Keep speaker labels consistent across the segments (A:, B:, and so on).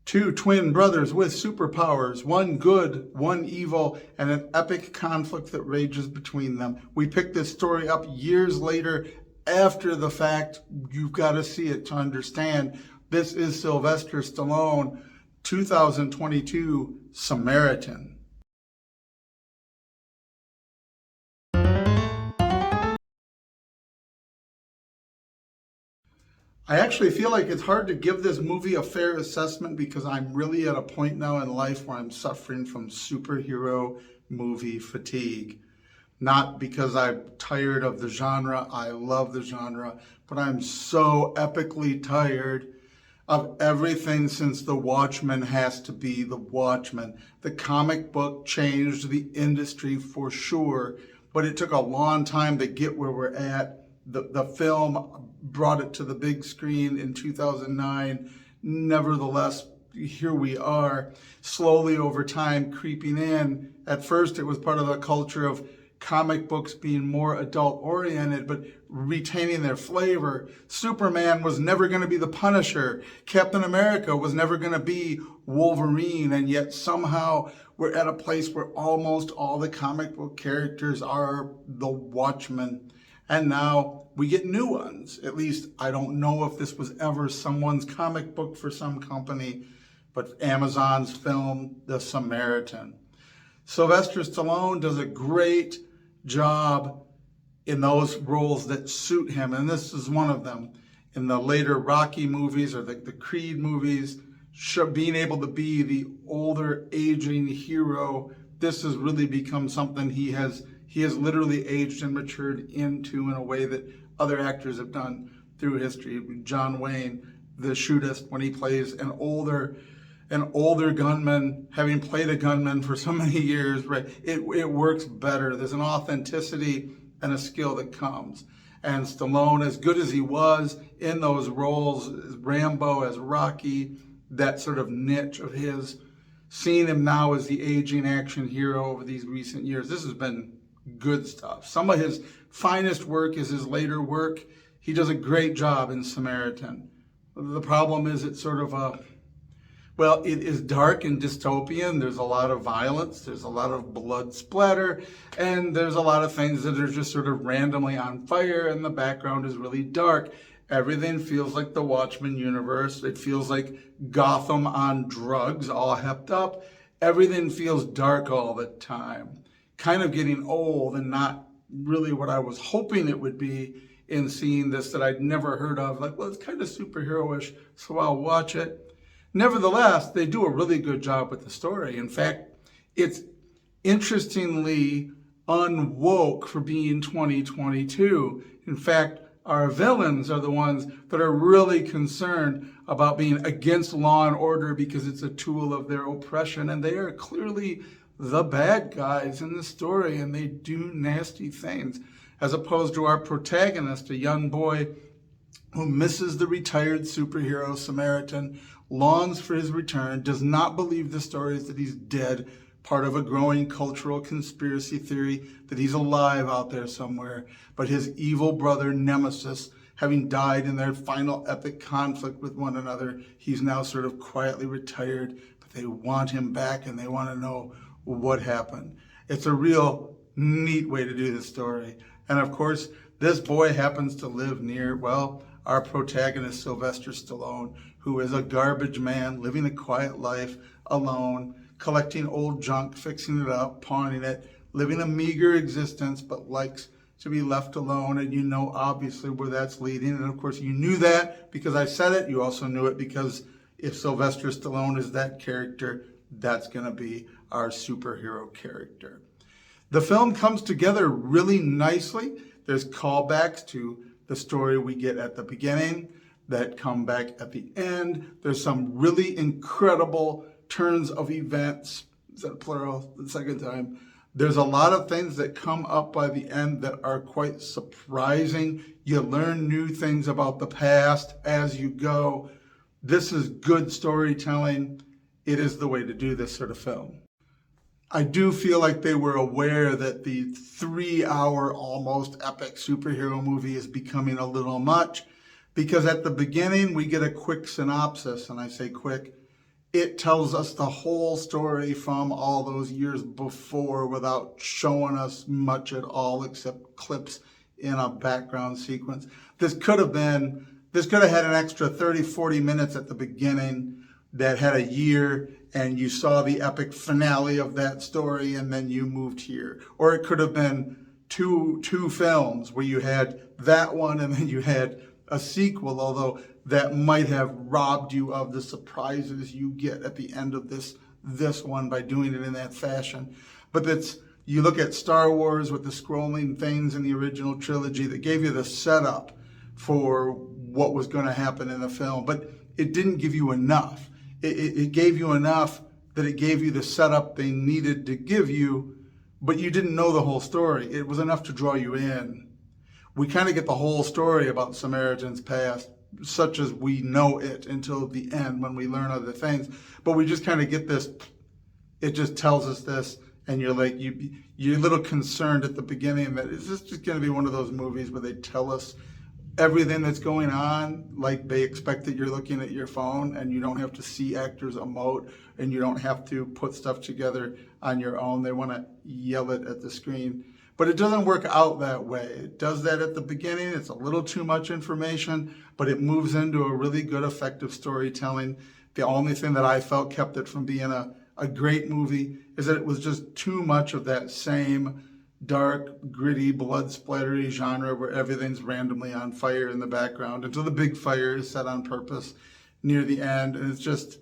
A: Two twin brothers with superpowers, one good, one evil, and an epic conflict that rages between them. We picked this story up years later after the fact. You've got to see it to understand. This is Sylvester Stallone, 2022 Samaritan. I actually feel like it's hard to give this movie a fair assessment because I'm really at a point now in life where I'm suffering from superhero movie fatigue. Not because I'm tired of the genre, I love the genre, but I'm so epically tired of everything since The Watchmen has to be The Watchmen. The comic book changed the industry for sure, but it took a long time to get where we're at. The film brought it to the big screen in 2009. Nevertheless, here we are, slowly over time creeping in. At first, it was part of the culture of comic books being more adult-oriented, but retaining their flavor. Superman was never going to be the Punisher. Captain America was never going to be Wolverine, and yet somehow we're at a place where almost all the comic book characters are the Watchmen. And now we get new ones. At least I don't know if this was ever someone's comic book for some company, but Amazon's film, The Samaritan. Sylvester Stallone does a great job in those roles that suit him, and this is one of them. In the later Rocky movies or the Creed movies, being able to be the older, aging hero, this has really become something he has literally aged and matured into in a way that other actors have done through history. John Wayne, the shootist, when he plays an older gunman, having played a gunman for so many years, right? It works better. There's an authenticity and a skill that comes. And Stallone, as good as he was in those roles, as Rambo, as Rocky, that sort of niche of his, seeing him now as the aging action hero over these recent years, this has been good stuff. Some of his finest work is his later work. He does a great job in Samaritan. The problem is it's sort of it is dark and dystopian. There's a lot of violence. There's a lot of blood splatter. And there's a lot of things that are just sort of randomly on fire, and the background is really dark. Everything feels like the Watchmen universe. It feels like Gotham on drugs, all hepped up. Everything feels dark all the time. Kind of getting old and not really what I was hoping it would be in seeing this that I'd never heard of. Like, well, it's kind of superhero-ish, so I'll watch it. Nevertheless, they do a really good job with the story. In fact, it's interestingly unwoke for being 2022. In fact, our villains are the ones that are really concerned about being against law and order because it's a tool of their oppression, and they are clearly the bad guys in the story, and they do nasty things, as opposed to our protagonist, a young boy who misses the retired superhero Samaritan, longs for his return, does not believe the stories that he's dead, part of a growing cultural conspiracy theory that he's alive out there somewhere, but his evil brother Nemesis, having died in their final epic conflict with one another, he's now sort of quietly retired, but they want him back and they want to know what happened. It's a real neat way to do the story. And of course, this boy happens to live near, well, our protagonist, Sylvester Stallone, who is a garbage man, living a quiet life, alone, collecting old junk, fixing it up, pawning it, living a meager existence, but likes to be left alone. And you know, obviously, where that's leading. And of course, you knew that because I said it. You also knew it because if Sylvester Stallone is that character, that's going to be our superhero character. The film comes together really nicely. There's callbacks to the story we get at the beginning that come back at the end. There's some really incredible turns of events. Is that plural? The second time. There's a lot of things that come up by the end that are quite surprising. You learn new things about the past as you go. This is good storytelling. It is the way to do this sort of film. I do feel like they were aware that the 3-hour almost epic superhero movie is becoming a little much, because at the beginning we get a quick synopsis, and I say quick, it tells us the whole story from all those years before without showing us much at all except clips in a background sequence. This could have had an extra 30, 40 minutes at the beginning that had a year, and you saw the epic finale of that story and then you moved here. Or it could have been two films where you had that one and then you had a sequel, although that might have robbed you of the surprises you get at the end of this one by doing it in that fashion. But you look at Star Wars with the scrolling things in the original trilogy that gave you the setup for what was going to happen in the film, but it didn't give you enough. It gave you enough that it gave you the setup they needed to give you, but you didn't know the whole story. It was enough to draw you in. We kind of get the whole story about Samaritan's past, such as we know it, until the end when we learn other things. But we just kind of get this, it just tells us this, and you're like, you're a little concerned at the beginning that is this just going to be one of those movies where they tell us everything that's going on, like they expect that you're looking at your phone and you don't have to see actors emote and you don't have to put stuff together on your own. They want to yell it at the screen. But it doesn't work out that way. It does that at the beginning. It's a little too much information, but it moves into a really good, effective storytelling. The only thing that I felt kept it from being a great movie is that it was just too much of that same dark, gritty, blood-splattery genre where everything's randomly on fire in the background until the big fire is set on purpose near the end, and it's just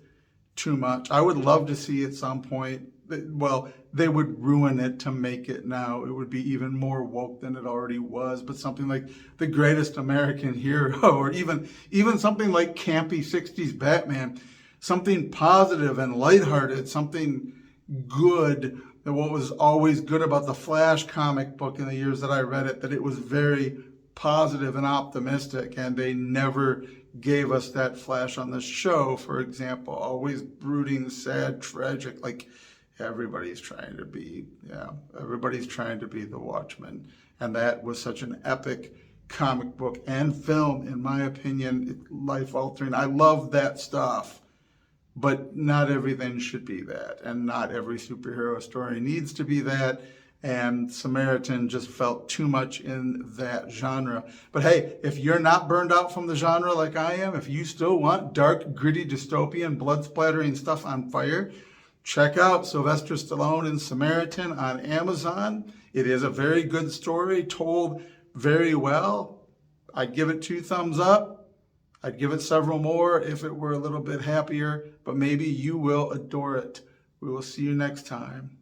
A: too much. I would love to see at some point, well, they would ruin it to make it now. It would be even more woke than it already was, but something like The Greatest American Hero, or even something like campy 60s Batman, something positive and lighthearted, something good. And what was always good about the Flash comic book in the years that I read it, that it was very positive and optimistic, and they never gave us that Flash on the show, for example. Always brooding, sad, tragic, like everybody's trying to be the Watchmen. And that was such an epic comic book and film, in my opinion, life-altering. I love that stuff. But not everything should be that, and not every superhero story needs to be that, and Samaritan just felt too much in that genre. But hey, if you're not burned out from the genre like I am, if you still want dark, gritty, dystopian, blood-splattering stuff on fire, check out Sylvester Stallone in Samaritan on Amazon. It is a very good story, told very well. I'd give it 2 thumbs up. I'd give it several more if it were a little bit happier, but maybe you will adore it. We will see you next time.